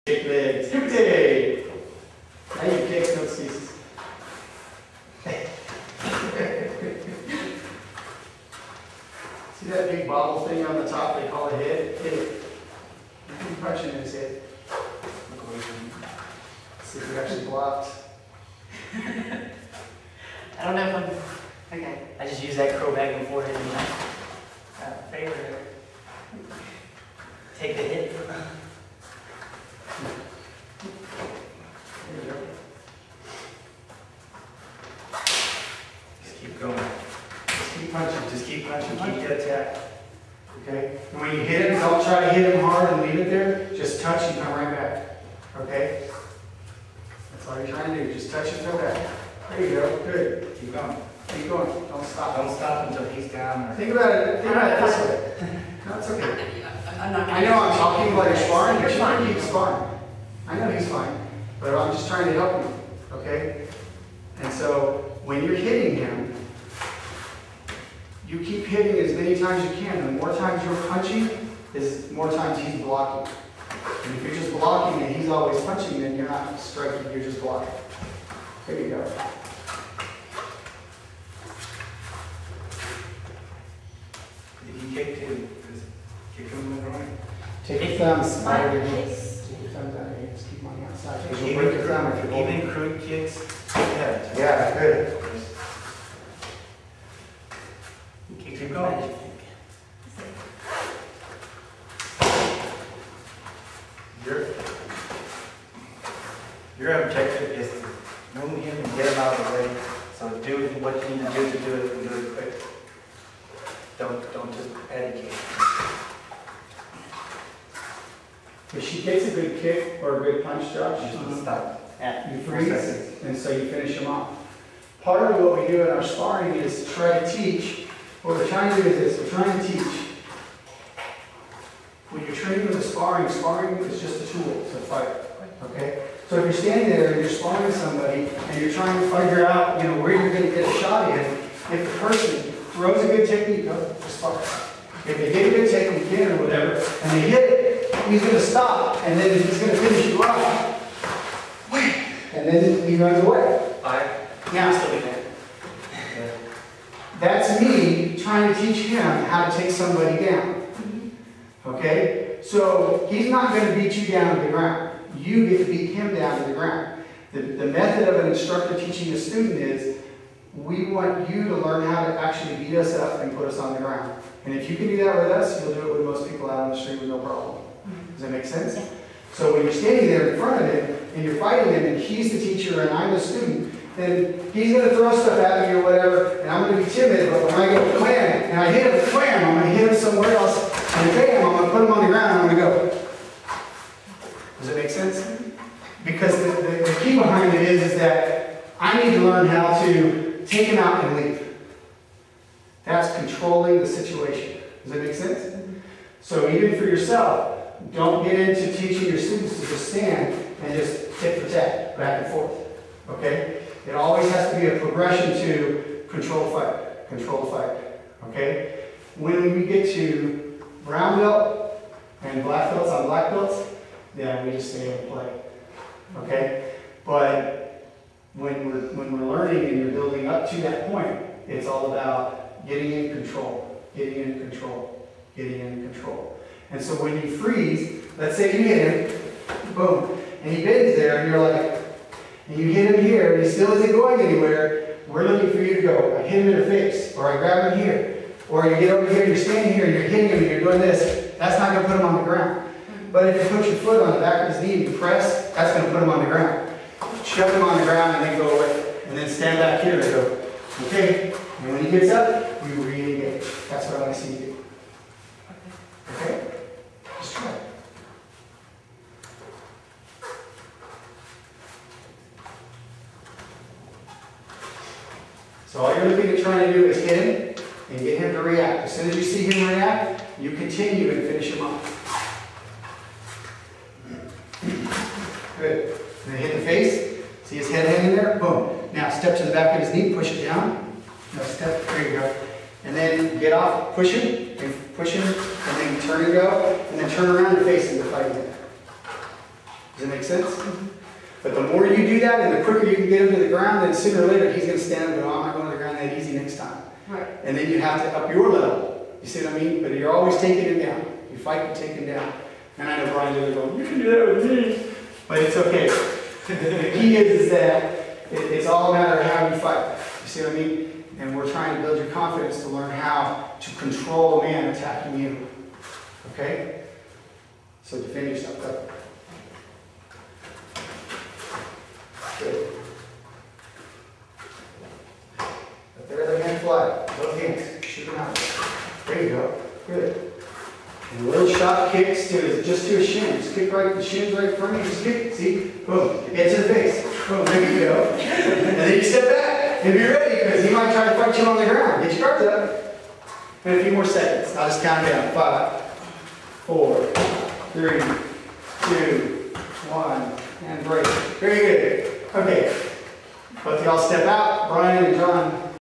Kick legs. Pt2. Now you kick, no excuses. See that big bobble thing on the top they call a head? Hit it. You can punch it in his head. Look away from you. See if it actually blocked. I don't know if I'm... Okay. I just use that crow back and forth in my favorite. Take the hit. There you go. Just keep going. Just keep punching. Just keep punching. Keep the attack. Okay? And when you hit him, don't try to hit him hard and leave it there. Just touch and come right back. Okay? That's all you're trying to do. Just touch and come back. There you go. Good. Keep going. Keep going. Don't stop. Don't stop until he's down. Think about it. Think about it this way. No, it's okay. I'm not I know I'm talking about your sparring, but you can keep sparring. I know he's fine, but I'm just trying to help you. Okay? And so when you're hitting him, you keep hitting as many times as you can. The more times you're punching, is more times he's blocking. And if you're just blocking and he's always punching, then you're not striking, you're just blocking. There you go. Did he kick too? Kick him in the groin? Take your thumbs out of your knees. Take your thumbs out of your knees. Keep them on the outside. Because you'll break your thumb if you're holding. Even crude kicks? Yeah. Yeah, good. Keep going. Your objective is to move him and get him out of the way. So do what you need to do it and do it quick. Don't just educate. If she takes a good kick or a good punch, Josh, Stop. you freeze, and so you finish him off. Part of what we do in our sparring is try to teach. What we're trying to do is this: we're trying to teach. When you're training with a sparring is just a tool to fight. Okay? So if you're standing there and you're sparring with somebody and you're trying to figure out, where you're going to get a shot in, if the person throws a good technique, go just spar. If they get a good technique in or whatever, and they hit it, he's going to stop, and then he's going to finish you off. And then he runs away. Now, Still be there. Yeah. that's me trying to teach him how to take somebody down. Okay? So he's not going to beat you down to the ground. You get to beat him down to the ground. The method of an instructor teaching a student is, we want you to learn how to actually beat us up and put us on the ground. And if you can do that with us, you'll do it with most people out on the street with no problem. Does that make sense? Yeah. So when you're standing there in front of him and you're fighting him and he's the teacher and I'm the student, then he's going to throw stuff at me or whatever, and I'm going to be timid, but when I go wham, and I hit him, wham, I'm going to hit him somewhere else, and bam, I'm going to put him on the ground and I'm going to go. Does it make sense? Because the key behind it is that I need to learn how to take him out and leave. That's controlling the situation. Does that make sense? So even for yourself, don't get into teaching your students to just stand and just tit for tat, back and forth. Okay? It always has to be a progression to control fight, control fight. Okay? When we get to brown belt and black belts on black belts, then we just stay and play. Okay? But when we're learning and you're building up to that point, it's all about getting in control, getting in control, getting in control. And so when you freeze, let's say you hit him, boom, and he bends there, and you're like, and you hit him here, and he still isn't going anywhere, we're looking for you to go, I hit him in the face, or I grab him here, or you get over here, you're standing here, and you're hitting him, and you're doing this. That's not going to put him on the ground. But if you put your foot on the back of his knee and you press, that's going to put him on the ground. Shove him on the ground, and then go away. And then stand back here and go, okay. And when he gets up, you re-engage. That's what I want to see you do. Okay? Just try it. So all you're looking at trying to do is hit him and get him to react. As soon as you see him react, you continue and finish him off. Good. And then hit the face. See his head hanging there? Boom. Now step to the back of his knee, push it down. No, step. There you go. And then get off, push him, and then turn and go, and then turn around and face him to fight him. Does it make sense? But the more you do that, and the quicker you can get him to the ground, then sooner or later he's going to stand up and go, I'm not going to the ground that easy next time. Right. And then you have to up your level. You see what I mean? But you're always taking him down. You fight to take him down. And I know Brian's there going, you can do that with me. But it's okay. The key is that it's all a matter of how you fight. You see what I mean? And we're trying to build your confidence to learn how to control a man attacking you. Okay? So defend yourself. Go. Good. Let the other hand fly. Both hands. Shoot them out. There you go. Good. And little shot kicks to just to his shins. Kick right, the shins right in front of you. Just kick. See? Boom. Head to the face. Boom. There you go. And then you step back and be ready because he might try to fight you on the ground. Get your guards up. And a few more seconds. I'll just count down. 5, 4, 3, 2, 1, and break. Very good. Okay. Both of y'all step out. Brian and John.